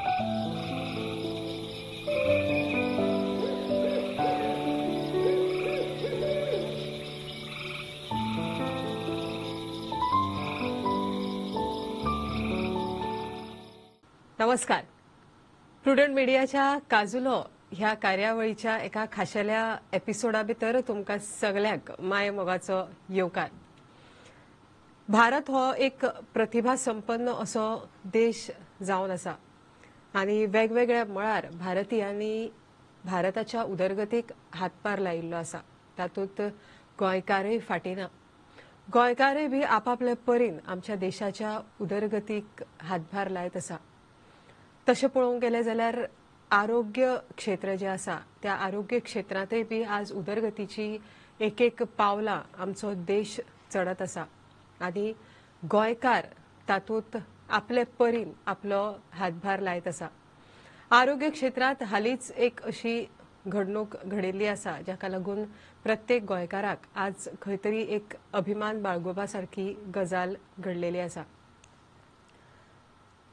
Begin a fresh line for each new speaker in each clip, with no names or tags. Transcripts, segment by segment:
नमस्कार. प्रुडंट मिडियाच्या काजुलो ह्या कार्यावळीच्या एका खाशेल्या एपिसोडा भितर तुमकां सगळ्यांक माय मोगाचो येवकार. भारत हो एक प्रतिभा संपन्न असो देश जावन आसा आनी वेगवेगळ्या मळार भारतीयांनी भारताच्या उदरगतीक हातभार लायिल्लो आसा. तातूंत गोंयकारय फाटीं ना. गोंयकारय बी आपापल्या परीन आमच्या देशाच्या उदरगतीक हातभार लायत आसा. तशें पळोवंक गेलें जाल्यार आरोग्य क्षेत्र जें आसा त्या आरोग्य क्षेत्रांतय बी आज उदरगतीची एक एक पावलां आमचो देश चडत आसा आनी गोंयकार तातूंत आपले परीन आपलो हातभार लायत आसा. आरोग्य क्षेत्रांत हालींच एक अशी घडणूक घडिल्ली आसा जाका लागून प्रत्येक गोंयकाराक आज खंय तरी एक अभिमान बाळगोवपा सारकी गजाल घडलेली आसा.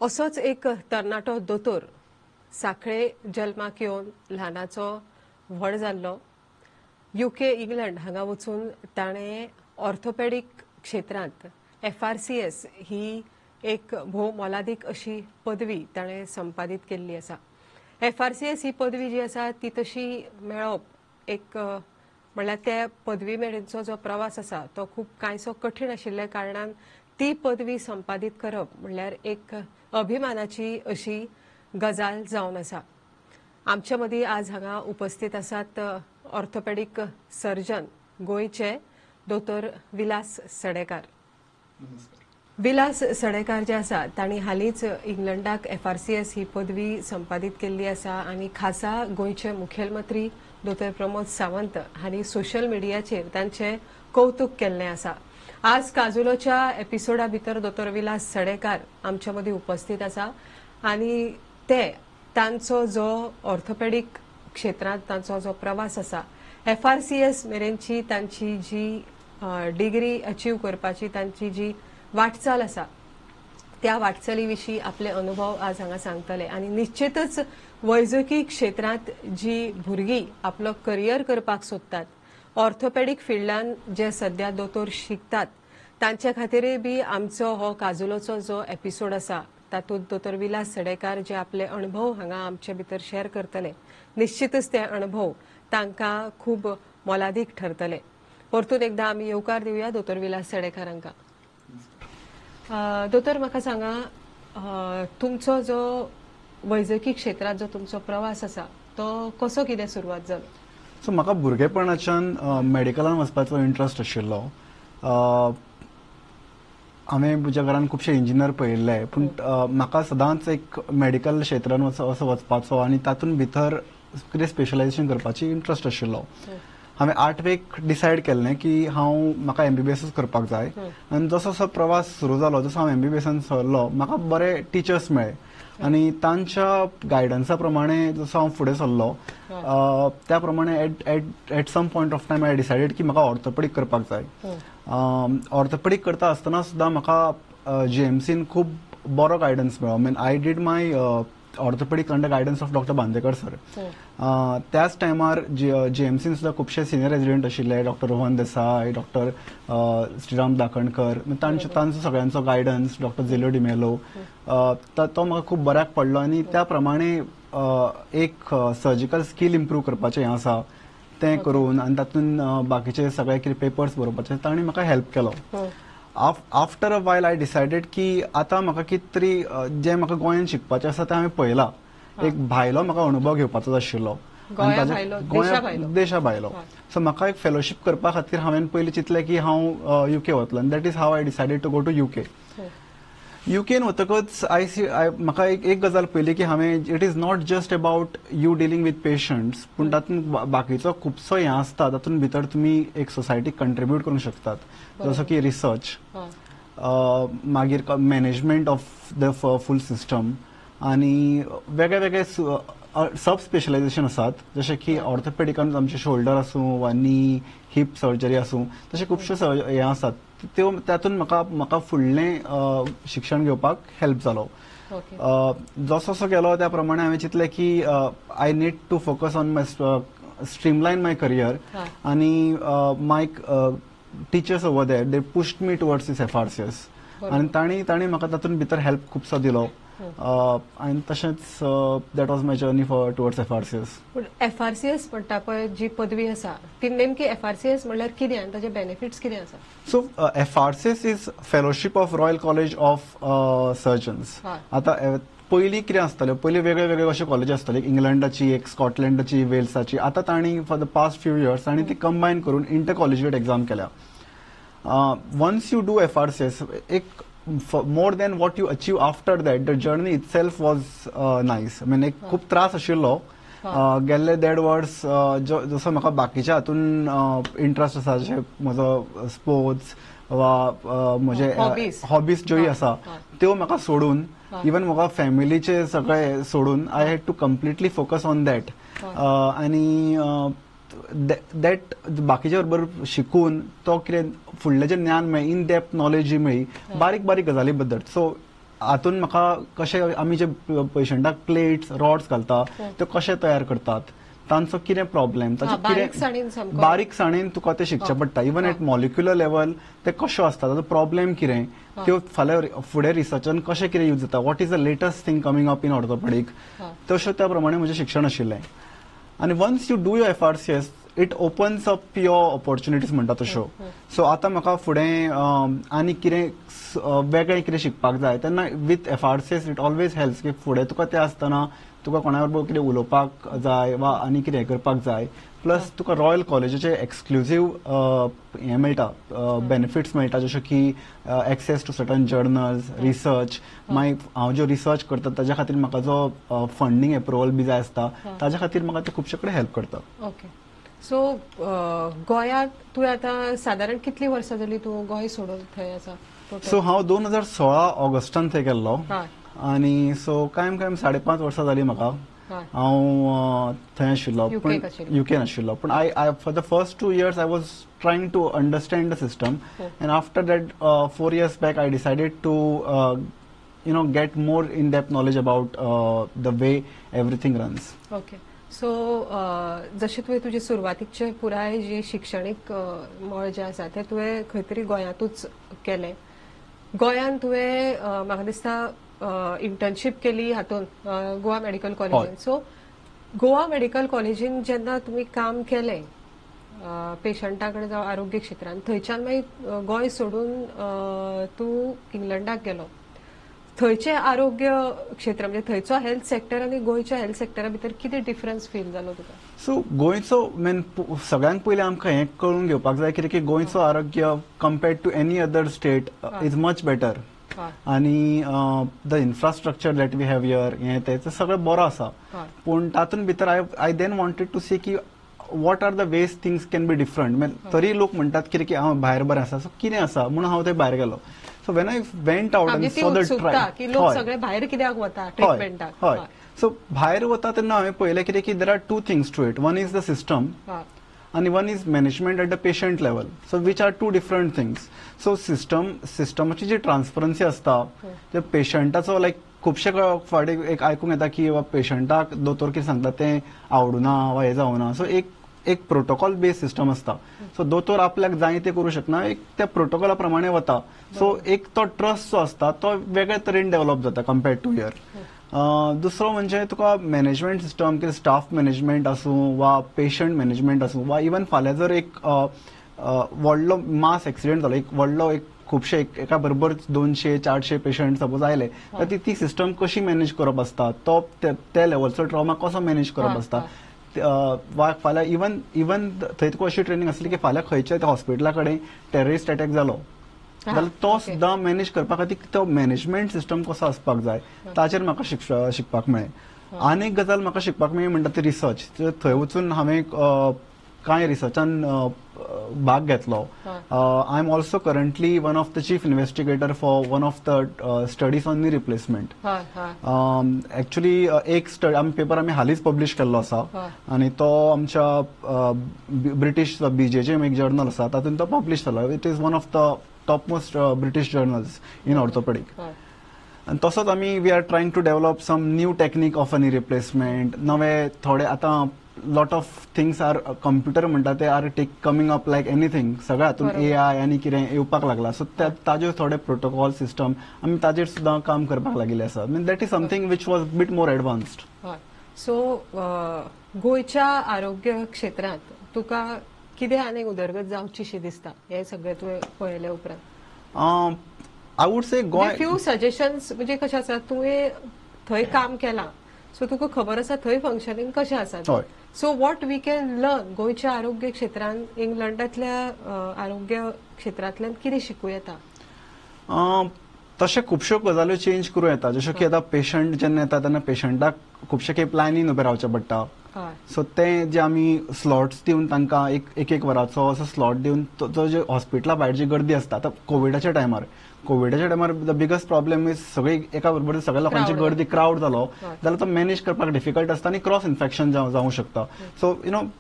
असोच एक तरणाटो दोतोर साखळे जल्माक येवन ल्हानाचो व्हड जाल्लो. UK इंग्लंड हांगा वचून ताणें ऑर्थोपॅडीक क्षेत्रांत FRCS ही एक भोव मोलादीक अशी पदवी ताणें संपादीत केल्ली आसा. FRCS ही पदवी जी आसा ती तशी मेळप एक म्हणल्यार त्या पदवी मेरेनचो जो प्रवास आसा तो खूब कांयसो कठीण आशिल्ल्या कारणान ती पदवी संपादीत करप म्हणल्यार एक अभिमानाची अशी गजाल जावन आसा. आमच्या मदीं आज हांगा उपस्थित आसात ऑर्थोपॅडीक सर्जन गोंयचे दोतोर विलास सडेकार. विलास सडेकार जे आसा तांणी हालींच इंग्लंडाक FRCS ही पदवी संपादीत केल्ली आसा आनी खासा गोंयचे मुखेलमंत्री दोतोर प्रमोद सावंत हांणी सोशल मिडियाचेर तांचे कौतुक केल्लें आसा. आज काजुलोच्या एपिसोडा भितर दोतोर विलास सडेकार आमच्या मदीं उपस्थित आसा आनी तांचो जो ऑर्थोपॅडीक क्षेत्रांत तांचो जो प्रवास आसा FRCS मेरेनची तांची जी डिग्री अचीव करपाची तांची जी वाटचाल आसा त्या वाटचाली विशीं आपले अनुभव आज हांगा सांगतले. आनी निश्चितच वैजकी क्षेत्रांत जी भुरगीं आपलो करियर करपाक सोदतात ऑर्थोपॅडीक फिल्डान जे सध्या दोतोर शिकतात तांचे खातीरय बी आमचो हो काजुलोचो जो एपिसोड आसा तातूंत दोतोर विलास सडेकार जे आपले अणभव हांगा आमचे भितर शेअर करतले. निश्चितच ते अणभव तांकां खूब मोलादीक ठरतले. परतून एकदां आमी येवकार दिवया दोतोर विलास सडेकार हांकां. दोतोर म्हाका सांगा तुमचो जो वैजकी क्षेत्रांत जो तुमचो प्रवास आसा तो कसो कितें सुरवात जालो?
सो म्हाका भुरगेपणाच्यान मेडिकलान वचपाचो इंट्रस्ट आशिल्लो. हांवें म्हज्या घरान खुबशे इंजिनियर पळयल्ले पूण म्हाका सदांच एक मेडिकल क्षेत्रान असो वचपाचो आनी तातूंत भितर कितें स्पेशलायजेशन करपाची इंट्रस्ट आशिल्लो. हांवें 8वेक डिसायड केल्लें की म्हाका MBBS करपाक जाय आनी जसो जसो प्रवास सुरू जालो जसो हांव MBBSन सरलो म्हाका बरे टिचर्स मेळ्ळे आनी तांच्या गायडन्सा प्रमाणे जसो हांव फुडें सरलो त्या प्रमाणे at some point of time I decided की म्हाका ऑर्थोपॅडीक करपाक जाय. ऑर्थोपॅडीक करता आसतना सुद्दां म्हाका JMCन खूब बरो गायडन्स मेळ्ळो. Mean I did my orthopaedic under guidance of doctor Bandekar sir. त्याच टायमार JMCन सुद्दां खुबशे सिनियर रेजिडेंट आशिल्ले डॉक्टर रोहन देसाय डॉक्टर श्रीराम दाखणकर तांचो सगळ्यांचो गायडन्स डॉक्टर झेलो डिमेलो तो म्हाका खूब बऱ्याक पडलो आनी त्या प्रमाणे एक सर्जिकल स्कील इम्प्रूव करपाचें हें आसा तें करून आनी तातूंत बाकीचे सगळे कितें पेपर्स बरोवपाचे तांणी म्हाका हेल्प केलो. After a while I decided की आतां म्हाका कितें तरी जें म्हाका गोंयांत शिकपाचें आसा तें हांवें पळयलां. एक भायलो म्हाका अनुभव घेवपाचो आशिल्लो देशा भायलो. सो म्हाका एक फेलोशीप करपा खातीर हांवें पयलीं चिंतलें की हांव UK वतलो आनी that is how I decided to go to UKन वतकच म्हाका एक गजाल पयली की हांवें it is not just about you dealing with patients पूण तातूंत बाकीचो खुबसो हें आसता तातूंत भितर तुमी एक सोसायटीक कंट्रिब्यूट करूंक शकतात. जसो की रिसर्च मागीर management of the fool system आनी वेगळे वेगळे सब स्पेशलायजेशन आसात जशें की ऑर्थोपॅडिकान आमचे शोल्डर आसूं वा नी हिप सर्जरी आसूं तशें खुबश्यो हे आसात त्यो तातूंत म्हाका फुडलें शिक्षण घेवपाक हेल्प जालो.
ओके.
जसो जसो गेलो त्या प्रमाणे हांवें चिंतलें की I need to focus on my streamline my career
हा.
आनी my teachers over there they pushed me towards this FRCS आनी तांणी म्हाका तातूंत भितर हेल्प खुबसो दिलो आनी तशेंच that was my journey for towards FRCS.
पूण FRCS म्हणटा पळय जी पदवी आसा ती नेमकी FRCS म्हणल्यार कितें आनी ताचे बेनिफिट्स कितें आसा?
So FRCS is fellowship of royal college of surgeons.
हा.
आतां पयलीं कितें आसतालें, पयलीं वेगळे वेगळे अशे कॉलेज आसताले, इंग्लंडाची, एक स्कॉटलंडाची, वेल्साची. आतां तांणी for the past few years तांणी ती कंबायन करून इंटर कॉलेजिएट एक्झाम केल्या. वन्स यू डू FRCS, एक more than what you achieve after that, the journey itself was nice. एक खूब त्रास आशिल्लो. गेल्ले 1.5 वर्स जसो म्हाका बाकीच्या हातून इंट्रस्ट आसा, जशें म्हजो स्पोर्ट्स वा म्हजे हॉबीज ज्योय आसा त्यो म्हाका सोडून, इवन म्हाका फॅमिलीचे सगळे सोडून, I had to completely focus on that. आनी दॅट बाकीच्या बरोबर शिकून तो कितें फुडलें जें ज्ञान मेळ्ळें, इन डेप्थ नॉलेज जी मेळ्ळी बारीक बारीक गजाली बद्दल. सो हातून म्हाका कशें आमी जे पेशंटाक प्लेट्स, रॉड्स घालता त्यो कशें तयार करतात, तांचो कितें प्रॉब्लेम, ताचे कितें बारीकसाणेन तुका ते शिकचें पडटा. इवन एट मॉलिक्युलर लेवल ते कशें आसता, ताचो प्रॉब्लेम कितें, त्यो फाल्यां फुडें रिसर्चान कशें कितें यूज जाता, what is the latest thing coming up in orthopaedic, तशें त्या प्रमाणे म्हजें शिक्षण आशिल्लें. आनी once you do your FRCS, it opens up your opportunities म्हणटा तश्यो. सो आतां म्हाका फुडें आनी कितें वेगळें कितें शिकपाक जाय तेन्ना with FRCS it always helps की फुडें तुका तें आसतना तुका कोणा बरोबर कितें उलोवपाक जाय वा आनी कितें हें करपाक जाय, प्लस तुका रॉयल कॉलेजीचे एक्सक्लुझीव हें मेळटा, बेनिफिट्स मेळटा, जशें की access to certain journals, research. मागीर हांव ज्यो रिसर्च करता ताज्या खातीर म्हाका जो फंडींग एप्रुवल बी जाय आसता ताज्या खातीर म्हाका ते खुबशे कडेन हेल्प करता.
ओके. सो गोंयांत तुवें आतां सादारण कितलीं वर्सां जालीं तूं गोंय सोडून थंय आसा?
सो हांव 2016 ऑगस्टान थंय गेल्लो आनी सो कायम 5.5 वर्सां जालीं म्हाका. हांव थंय आशिल्लो, पूण युकेन आशिल्लो. पूण I for the first 2 years I was trying to understand the system, and after that 4 years back I decided to get more in-depth knowledge about the way everything runs.
Okay. So जशें तुवें तुजे सुरवातीचे पुराय जी शिक्षणीक मळ जें आसा तें तुवें खंय तरी गोंयांतूच केलें. गोंयांत तुवें म्हाका दिसता इंटर्नशीप केली हातून गोवा मेडिकल कॉलेजीन. सो गोवा मेडिकल कॉलेजीन जेन्ना तुमी काम केलें पेशंटा कडेन जावं आरोग्य क्षेत्रांत, थंयच्यान मागीर गोंय सोडून तूं इंग्लंडाक गेलो. थंयचे आरोग्य क्षेत्र म्हणजे थंयचो हेल्थ सेक्टर आनी गोंयच्या हेल्थ सेक्टरा भितर कितें डिफरन्स फील जालो तुका?
सो गोंयचो सगळ्यांत पयलीं आमकां हें कळून घेवपाक जाय कितें की गोंयचो आरोग्य compared to any other state is much better. आनी the infrastructure that we have here हें तें सगळें बरो आसा. पूण तातूंत भितर I then wanted to see की what are the ways things can be different. तरी लोक म्हणटात कितें की हांव भायर बरें आसा, सो कितें आसा म्हणून हांव थंय भायर गेलो. So when I went out and saw the trial,
की लोक सगळे भायर कित्याक वता ट्रीटमेंटाक?
हय. सो भायर वता तेन्ना हांवें पळयलें कितें की there are 2 things to it. One is the system and one is management at the patient level. So which are 2 different things. So सिस्टमाची G transparency आसता ते पेशंटाचो लायक खुबशे फावटी एक आयकूंक येता की पेशंटाक दोतोर कितें सांगता तें आवडुना वा हें जावना. सो एक प्रोटोकॉल बेस्ड सिस्टम आसता. सो दोतोर आपल्याक जाय ते करूं शकना, एक त्या प्रोटोकॉला प्रमाणे वता. सो एक तो ट्रस्ट जो आसता तो वेगळे तरेन डेव्हलप जाता कम्पेर्ड टू हियर. दुसरो म्हणजे तुका मॅनेजमेंट सिस्टम कितें स्टाफ मॅनेजमेंट आसूं वा पेशंट मॅनेजमेंट आसूं वा इवन फाल्यां जर एक व्हडलो मास एक्सिडेंट जालो, एक व्हडलो खुबशे एका बरोबर 200-400 पेशंट सपोज आयले, तर ती सिस्टम कशी मॅनेज करप आसता, तो त्या लेवलचो ट्रॉमा कसो मॅनेज करप आसता. वा फाल्यां इवन थंय तुका अशी ट्रेनिंग आसली की फाल्यां खंयच्या हॉस्पिटला कडेन टेररिस्ट अटॅक जालो जाल्यार तो सुद्दां मॅनेज करपा खातीर तो मॅनेजमेंट सिस्टम कसो आसपाक जाय ताचेर म्हाका शिकपाक मेळ्ळें. आनी एक गजाल म्हाका शिकपाक मेळ्ळी म्हणटा ती रिसर्च. थंय वचून हांवें कांय रिसर्चान भाग घेतलो. I am also currently one of the chief investigator for one of the studies on knee replacement. Actually एक पेपर आमी हालींच पब्लीश केल्लो आसा आनी तो आमच्या ब्रिटीश BJJ एक जर्नल आसा तातूंत तो पब्लीश जालो. It is one of the top most British journals in orthopaedic. आणि तसोच आमी we are trying to develop some new technique of knee replacement. नवे थोडे आतां lot of things are computer म्हणटा ते are coming up like anything. सगळ्या हातून AI आनी कितें येवपाक लागला. सो ताजेर थोडे प्रोटोकॉल सिस्टम आमी ताजेर सुद्दां काम करपाक लागिल्ले आसा. That is something which was bit more advanced.
So गोंयच्या आरोग्य क्षेत्रांत तुका कितें आनीक उदरगत जावचीशी दिसता हे सगळे तुवें पळयले उपरांत?
I would say Goa
few suggestions म्हणजे कशें आसा तुवें थंय काम केलां सो तुका खबर आसा थंय फंक्शनिंग कशें आसा. So what we can learn गोंयच्या आरोग्य क्षेत्रांत इंग्लंडांतल्या आरोग्य क्षेत्रांतल्यान कितें शिकूं येता?
तशें खुबश्यो गजाल्यो चेंज करूं येता. जशें की आतां पेशंट जेन्ना येता तेन्ना पेशंटाक खुबशे खेप लायनीन उबें रावचें पडटा. सो ते जे आमी स्लॉट्स दिवन तांकां एक वराचो असो स्लॉट दिवन तो जे हॉस्पिटला भायर जी गर्दी आसता. आतां कोविडाच्या टायमार द बिगस्ट प्रॉब्लेम इज सगळी एका बरोबर सगळ्या लोकांची गर्दी क्रावड जालो जाल्यार तो मॅनेज करपाक डिफिकल्ट आसता आनी क्रॉस इन्फेक्शन जावंक शकता. सो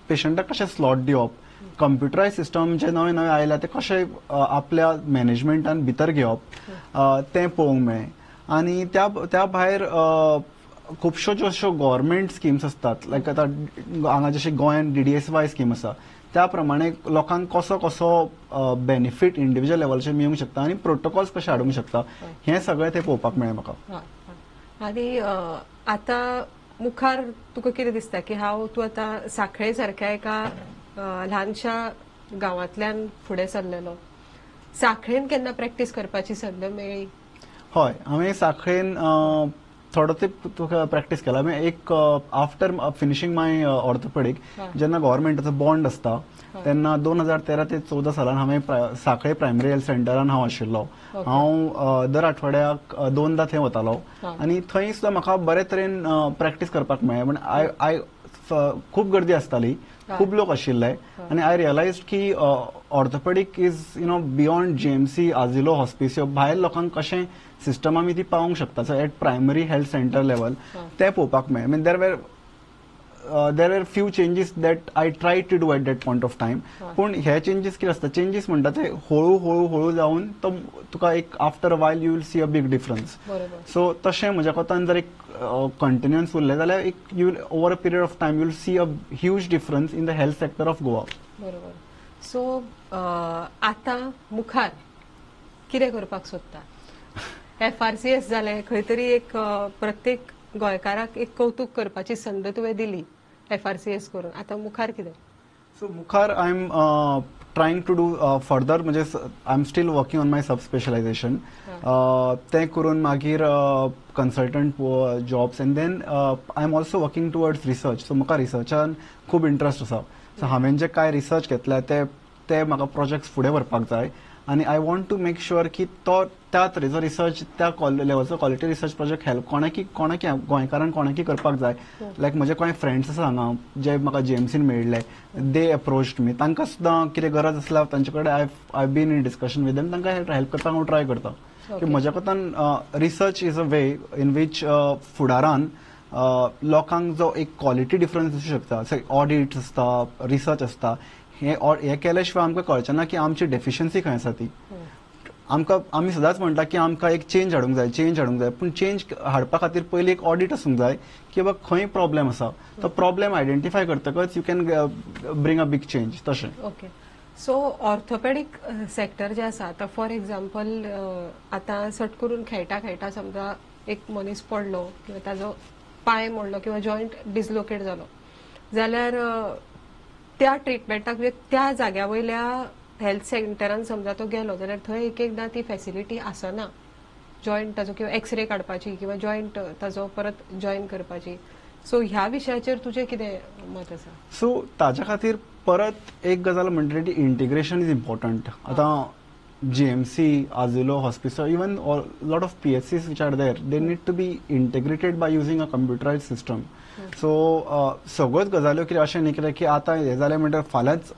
पेशंटाक कशें स्लॉट दिवप, कंप्युटरायज सिस्टम जे नवे नवे आयला ते कशे आपल्या मॅनेजमेंटान भितर घेवप तें पळोवंक मेळ्ळें. आनी त्या भायर खुबश्यो ज्यो गव्हर्मेंट स्किम्स आसतात लायक आतां हांगा जशी गोंयान DDSY स्कीम आसा त्या प्रमाणे लोकांक कसो कसो बेनिफीट इंडिव्हिज्युअल लेवलचेर मेळूंक शकता आनी प्रोटोकॉल्स कशे हाडूंक शकता हें सगळें ते पळोवपाक मेळ्ळें म्हाका.
आनी आतां मुखार तुका कितें दिसता की तूं आतां सांखळे सारक्या एका ल्हानशा गांवांतल्यान फुडें सरलेलो, सांखळेन केन्ना प्रॅक्टीस करपाची संद मेळ्ळी?
हय, हांवें सांखळेन थोडो तेंप तुका प्रॅक्टीस केला. एक आफ्टर फिनिशींग माय ऑर्थोपेडीक जेन्ना गव्हर्मेंटाचो बॉन्ड आसता तेन्ना 2013 ते 14 सालान हांवें सांखळे प्रायमरी हेल्थ सेंटरान हांव आशिल्लो. हांव दर आठवड्याक 2दा थंय वतालो आनी थंय सुद्दां म्हाका बरे तरेन प्रॅक्टीस करपाक मेळ्ळें. म्हण खूब गर्दी आसताली, खूब लोक आशिल्ले आनी आय रियलायज्ड की orthopedic is beyond GMC, Azilo, Hospicio भायर लोकांक कशें सिस्टम आमी ती पावोवंक शकता. So at primary health centre level ते पळोवपाक मेळ्ळें. There were few changes that I try to do at that point of time. पूण हे चेंजीस कितें आसता, चेंजीस म्हणटा ते हळू जावन तुका एक after a while you will see a big difference. So तशें म्हज्या कोतान जर एक कंटिन्युअन्स उरलें जाल्यार एक you will over a period of time you will see a huge difference in the health sector of Goa.
बरोबर. सो आतां मुखार कितें करपाक सोदता? FRCS जालें, खंय तरी एक प्रत्येक गोंयकाराक एक कौतुक करपाची संद तुवें दिली FRCS करून. आतां मुखार कितें?
सो मुखार I am trying to do further म्हणजे I am still working on my sub specialization. तें करून मागीर consultant jobs and then I am also working towards research. So म्हाका रिसर्चान खूब इंट्रस्ट आसा. सो हांवें जे कांय रिसर्च घेतल्या ते म्हाका प्रोजेक्ट्स फुडें व्हरपाक जाय आनी I want to make sure की त्या तरेचो रिसर्च त्या लेवलचो क्वॉलिटी रिसर्च प्रोजेक्ट हेल्प कोणाकी गोंयकारांक कोणाकी करपाक जाय. लायक म्हजे कोण फ्रेंड्स आसा हांगा जे म्हाका GMCन मेळिल्ले, दे अप्रोच्ड मी. तांकां सुद्दां कितें गरज आसल्यार तांचे कडेन I been in discussion with them, तांकां हेल्प करपाक हांव ट्राय करता. की म्हज्या कोतान research is a way in which फुडारान लोकांक जो एक क्वॉलिटी डिफरन्स दिसूंक शकता. ऑडिट्स आसता, रिसर्च आसता, हे केल्या शिवाय आमकां कळचें ना की आमची डेफिशियन्सी खंय आसा ती. आमी सदांच म्हणटा की आमकां एक चेंज हाडूंक जाय पूण चेंज हाडपा खातीर पयलीं एक ऑडिट आसूंक जाय की बाबा खंय प्रॉब्लेम आसा. तो प्रॉब्लेम आयडेंटिफाय करतकच you can bring a big change. तशें.
ओके. सो ऑर्थोपेडीक सेक्टर जे आसा आतां फॉर एक्झाम्पल आतां सट करून खेळटा समजा एक मनीस पडलो किंवा ताजो पांय मोडलो किंवा जॉयंट डिसलोकेट जालो जाल्यार त्या ट्रिटमेंटाक त्या जाग्या वयल्या हेल्थ सेंटरान समजा तो गेलो जाल्यार थंय एकदां ती फॅसिलिटी आसना जॉयंट ताजो किंवा एक्सरे काडपाची किंवा जॉयंट ताजो परत जॉईन करपाची. सो ह्या विशयाचेर तुजें कितें मत आसा? सो
ताच्या खातीर परत एक गजाल म्हणटा ती इंटिग्रेशन इज इम्पॉर्टंट. आतां GMC, Azilo, Hospice, even a lot of PSCs which are there, they need to be integrated by using a computerized system. So सगळ्योच गजाल्यो कितें अशें न्ही कितें की आतां हें जालें म्हणल्यार फाल्यांच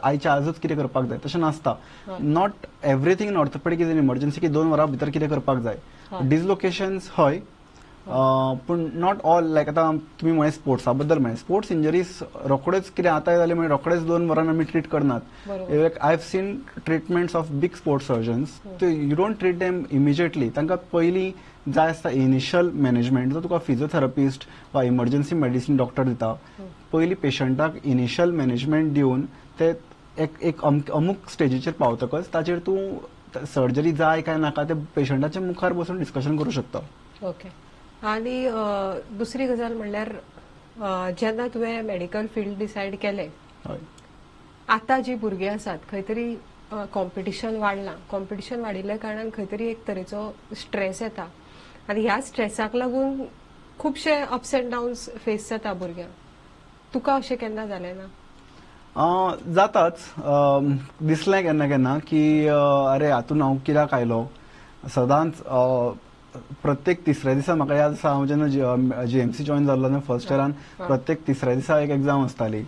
आयच्या आजूच कितें करपाक जाय तशें नासता. Not everything in orthopaedic is in emergency की 2 वरां भितर कितें करपाक जाय. डिसलोकेशन्स हय, पूण नॉट ऑल लायक आतां तुमी म्हळें स्पोर्ट्सा बद्दल म्हळें स्पोर्ट्स इंजरीज रोखडेच कितें आतां जालें म्हणजे रोखडेच 2 वरांनी आमी ट्रीट करनात.
बरोबर.
I have seen treatments of big sports surgeons you don't treat them immediately. तांकां पयलीं जाय आसता इनिशियल मॅनेजमेंट जो तुका फिजिओथेरपिस्ट वा इमर्जन्सी मेडिसीन डॉक्टर दिता. पयलीं पेशंटाक इनिशियल मॅनेजमेंट दिवन ते एक अमूक स्टेजीचेर पावतकच ताचेर तूं सर्जरी जाय काय नाका ते पेशंटाच्या मुखार बसून डिस्कशन करूं शकता.
ओके. आणि दुसरी गजाल म्हणल्यार जेन्ना तुवें मेडिकल फील्ड डिसायड केलें, आतां जी भुरगीं आसात खंय तरी कॉम्पिटिशन वाडलां. कॉम्पिटिशन वाडिल्ल्या कारणान खंय तरी एक तरेचो स्ट्रेस येता आनी ह्या स्ट्रेसाक लागून खुबशे अप्स एंड डाउन्स फेस जाता भुरग्यांक. तुका अशें केन्ना जालें ना?
जाताच. दिसलें केन्ना केन्ना की अरे हातून हांव कित्याक आयलो. सदांच प्रत्येक तिसऱ्या दिसा म्हाका याद आसा हांव जेन्ना GMC जॉइन जाल्लो तेन्ना फर्स्ट इयरान प्रत्येक तिसऱ्या दिसा एक एग्जाम आसताली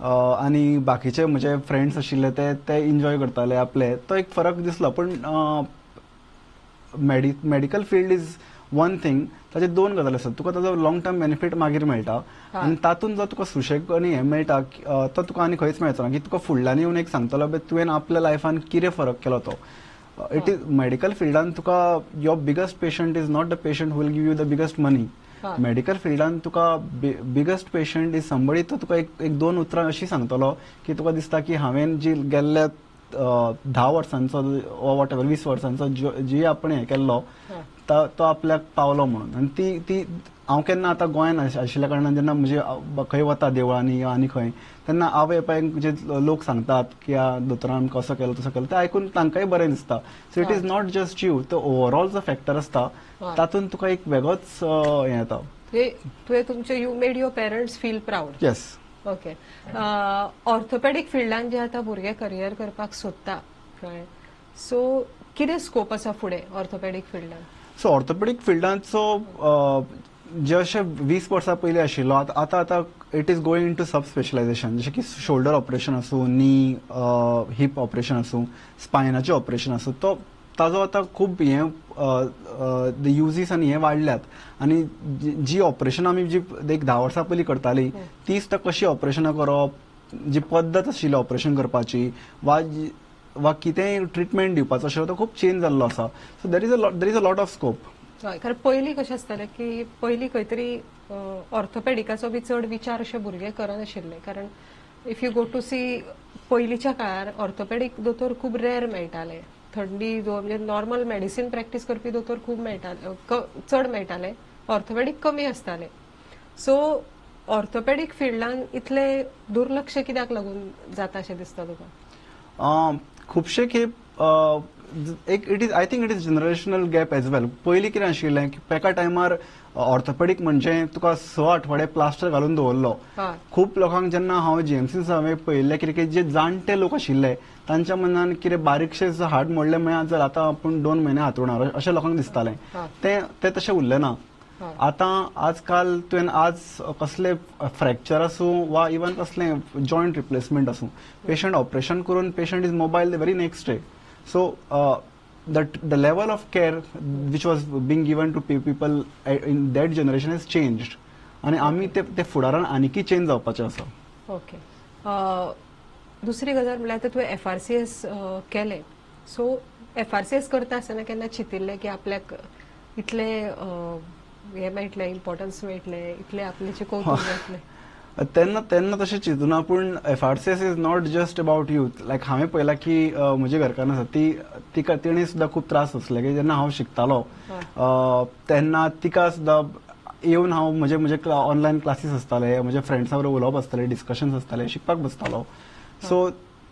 आनी बाकीचे म्हजे फ्रेंड्स आशिल्ले ते एन्जॉय करताले आपले. तो एक फरक दिसलो. पूण medical field is one thing. ताचे 2 गजाली आसात. तुका ताजो लॉंग टर्म बेनिफीट मागीर मेळटा आनी तातूंत जो तुका सुशेग आनी हें मेळटा तो तुका आनी खंयच मेळचो ना की तुका फुडल्यान येवन एक सांगतलो तुवें आपल्या लायफान कितें फरक केलो तो. इट इज मेडिकल फिल्डान तुका your biggest patient is not the patient who will give you the biggest money. Medical फिल्डान तुका बिगस्ट पेशंट इज समबडी तो तुका एक 2 उतरां अशी सांगतलो की तुका दिसता की हांवें जी गेल्ल्या 10 वर्सांचो वा वॉट एवर 20 वर्सांचो जी आपण हें केल्लो तो आपल्याक पावलो म्हणून. आनी ती हांव केन्ना आतां गोंयान आशिल्ल्या कारणान जेन्ना म्हणजे खंय वता देवळांनी आनी खंय तेन्ना आवय बापायक जे लोक सांगतात की दोतोरान कसो केलो तसो केलो ते आयकून तांकांय बरें दिसता. So it is not just you. तो ओवरऑल जो फॅक्टर आसता तातूंत तुका एक वेगळोच हें येता.
तुवें तुमचे you made your parents feel proud.
Yes.
Okay. Orthopaedic फिल्डान जे आतां भुरगे करियर करपाक सोदता कळ्ळें. सो कितें स्कोप आसा फुडें ऑर्थोपेडिक फिल्डान?
सो ऑर्थोपेडिक फिल्डांचो जे अशें 20 वर्सां पयलीं आशिल्लो आतां it is going into sub specialisation. जशें की शोल्डर ऑपरेशन आसूं, नी हिप ऑपरेशन आसूं, स्पायनाचें ऑपरेशन आसूं ताजो आतां खूब हें युजीस आनी हें वाडल्यात. आनी जी ऑपरेशनां आमी जी एक 10 वर्सां पयलीं करताली तीच कशी ऑपरेशनां करप, जी पद्दत आशिल्ली ऑपरेशन करपाची वा कितेंय ट्रिटमेंट दिवपाचो आशिल्लो तो खूब चेंज जाल्लो आसा. So there is a lot of scope.
हय. कारण पयलीं कशें आसतालें की पयलीं खंय तरी ऑर्थोपेडिकाचो बी चड विचार अशे भुरगे करनाशिल्ले. कारण if you go to see पयलींच्या काळार ऑर्थोपेडिक दोतोर खूब रेअर मेळटाले. थंडी म्हणजे नॉर्मल मेडिसीन प्रॅक्टीस करपी दोतोर खूब मेळटाले, चड मेळटाले. ऑर्थोपेडिक कमी आसताले. सो ऑर्थोपेडिक फिल्डान इतले दुर्लक्ष कित्याक लागून जाता अशें दिसता तुका?
खुबशे खेप I think it is generational gap as well. पयलीं कितें आशिल्लें की एका टायमार ऑर्थोपेडिक म्हणजे तुका 6 आठवडे प्लास्टर घालून दवरलो. खूब लोकांक जेन्ना हांव GMC हांवें पळयल्लें कितें जे जाणटे लोक आशिल्ले तांच्या मनान कितें बारीकशें हाड मोडलें म्हळ्यार जर आतां आपूण 2 म्हयने हातरुणार अशें लोकांक दिसतालें. तें तशें उरलें ना. आतां आजकाल तुवें आज कसले फ्रॅक्चर आसूं वा इवन कसलें जॉयंट रिप्लेसमेंट आसूं पेशंट ऑपरेशन करून patient is mobile the very next day. So the level of care which was being given to people in that generation has changed. आणि आमी ते फुडारान आनीकय चेंज जावपाचें आसा.
ओके. दुसरी गजाल म्हणल्यार आतां तुवें FRCS केलें. सो FRCS करता आसतना केन्ना चिंतिल्लें की आपल्याक इतले हे मेळटले, इम्पॉर्टन्स मेळटले, इतले आपलेचे कौतुक जातलें?
तेन्ना तशें चिंतूना. पूण FRCS is not just about youth. Like हांवें पळयलां की म्हजी घरकान्न आसा तिणें सुद्दां खूब त्रास आसले की जेन्ना हांव शिकतालो तेन्ना तिका सुद्दां येवन हांव म्हजे ऑनलायन क्लासीस आसताले, म्हज्या फ्रेंड्सां बरोबर उलोवप आसतालें, डिस्कशन्स आसताले, शिकपाक बसतालो. So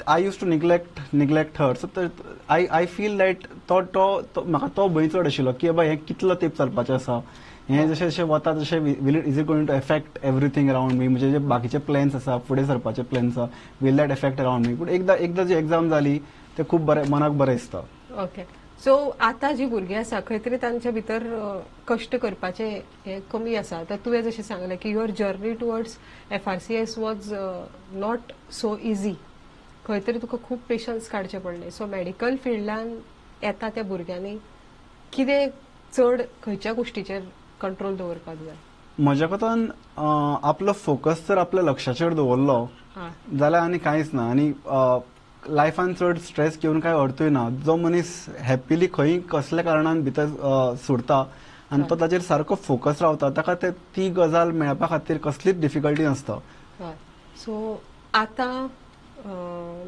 I use to neglect her. So I feel that म्हाका तो भंय चड आशिल्लो की बाबा हें कितलो तेंप चलपाचें आसा. हें जशें जशें वता तशें is it going to affect everything around me. म्हणजे जे बाकीचे प्लॅन्स आसा, फुडें सरपाचे प्लॅन्स आसा, will that affect around me. पूण एकदां जी एग्जाम जाली ते खूब बरें, मनाक बरें दिसता.
ओके. सो आतां जी भुरगीं आसा खंय तरी तांच्या भितर कश्ट करपाचे हे कमी आसा. तर तुवें जशें सांगलें की your journey towards FRCS was not so easy. खंय तरी तुका खूब पेशन्स काडचे पडले. सो मेडिकल फिल्डान येता त्या भुरग्यांनी कितें चड खंयच्या गोष्टीचेर कंट्रोल दवरपाक जाय?
म्हज्या कोतान आपलो फोकस जर आपल्या लक्षाचेर दवरलो
हा.
जाल्यार आनी कांयच ना. आनी लायफान चड स्ट्रेस घेवन कांय अर्थूय ना. जो मनीस हॅपिली खंय कसल्या कारणान भितर सुरता आनी तो ताचेर सारको फोकस रावता ताका ती गजाल मेळपा खातीर कसलीच डिफिकल्टी नासता.
हय. सो आतां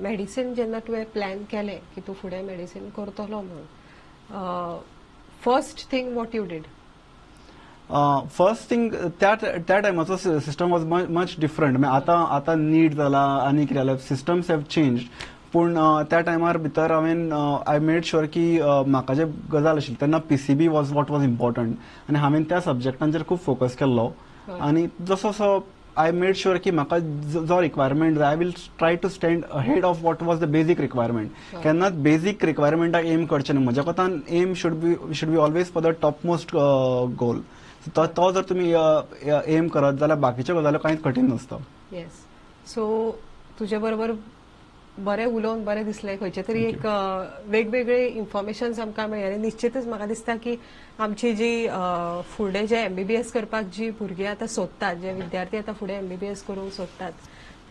मेडिसीन जेन्ना तुवें प्लॅन केलें की तूं फुडें मेडिसीन करतलो म्हणून, first thing what you did?
First thing त्या टायमाचो सिस्टम वॉज मच डिफरंट. आतां नीट जाला आनी कितें जालें, सिस्टम्स हॅव चेंज. पूण त्या टायमार भितर हांवें आय मेड शुअर की म्हाका जे गजाल आशिल्ली तेन्ना PCB was what was important आनी हांवें त्या सब्जेक्टांचेर खूब फोकस केल्लो. आनी जसो जसो आय मेड शुअर की म्हाका जो रिक्वायरमेंट जाय I will try to stand ahead of what was the basic requirement. केन्नाच बेजीक रिक्वायरमेंटाक एम करचें न्ही. म्हज्या कोतान aim should be always for the top most goal. तो जर तुमी एम करत जाल्यार बाकीच्यो गजाल्यो कांयच कठीण नासता.
येस. सो तुजे बरोबर बरें उलोवन बरें दिसलें. खंयचे तरी एक वेगवेगळे इन्फॉर्मेशन आमकां मेळ्ळे आनी निश्चितच म्हाका दिसता की आमची जी फुडें जे MBBS करपाक जी भुरगीं आतां सोदतात, जे विद्यार्थी आतां फुडें MBBS करूंक सोदतात,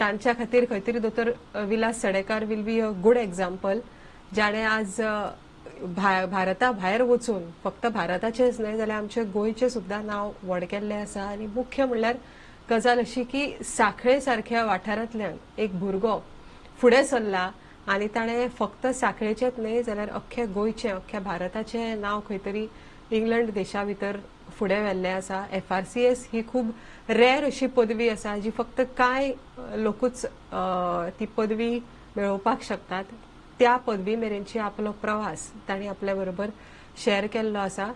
तांच्या खातीर खंय तरी दोतोर Vilas Sadekar will be a good example. जाणें आज भारता भायर वचून फक्त भारताचेच न्हय जाल्यार आमचे गोंयचें सुद्दां नांव व्हड केल्लें आसा. आनी मुख्य म्हणल्यार गजाल अशी की सांखळे सारख्या वाठारांतल्यान एक भुरगो फुडें सरला आनी ताणें फक्त सांखळेचेंच न्हय जाल्यार अख्ख्या गोंयचें, अख्ख्या भारताचें नांव खंय तरी इंग्लंड देशा भितर फुडें व्हेल्लें आसा. FRCS ही खूब रेर अशी पदवी आसा जी फक्त कांय लोकूच ती पदवी मेळोवपाक शकतात. त्या पदवी मेरेनची आपलो प्रवास तांणी आपल्या बरोबर शेअर केल्लो आसा.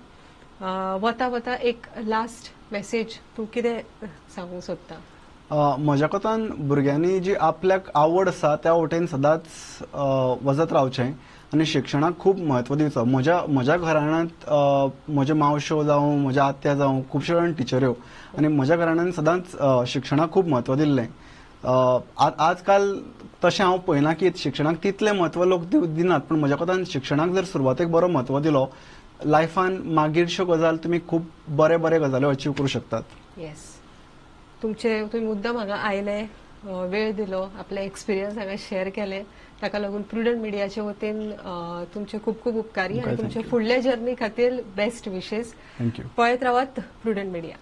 वता वता एक लास्ट मेसेज तूं कितें सांगूंक सोदता?
म्हज्या कोतान भुरग्यांनी जी आपल्याक आवड आसा त्या वटेन सदांच वचत रावचें आनी शिक्षणाक खूब म्हत्व दिवचो. म्हज्या घराण्यांत म्हजे मावश्यो जावं म्हज्या आत्या जावं खुबश्यो जाण टिचऱ्यो आनी म्हज्या घराण्यांत सदांच शिक्षणाक खूब म्हत्व दिल्लें. आजकाल तशें हांव पळयना की शिक्षणाक तितलें म्हत्व लोक दिनात. पूण म्हज्या कोतान शिक्षणाक जर सुरवातेक बरो म्हत्व दिलो लायफान मागीरच्यो गजाल तुमी खूब बरे बरे गजाल्यो अचीव करूं शकतात.
येस. तुमी मुद्दम हांगा आयले, वेळ दिलो, आपले एक्सपिरियन्स हांगा शेअर केले, ताका लागून प्रुडंट मिडियाचे वतीन तुमचे खूब खूब उपकारी आनी तुमचे फुडले जर्नी खातीर बेस्ट विशेस.
थँक्यू.
पळयत रावात प्रुडंट मिडिया.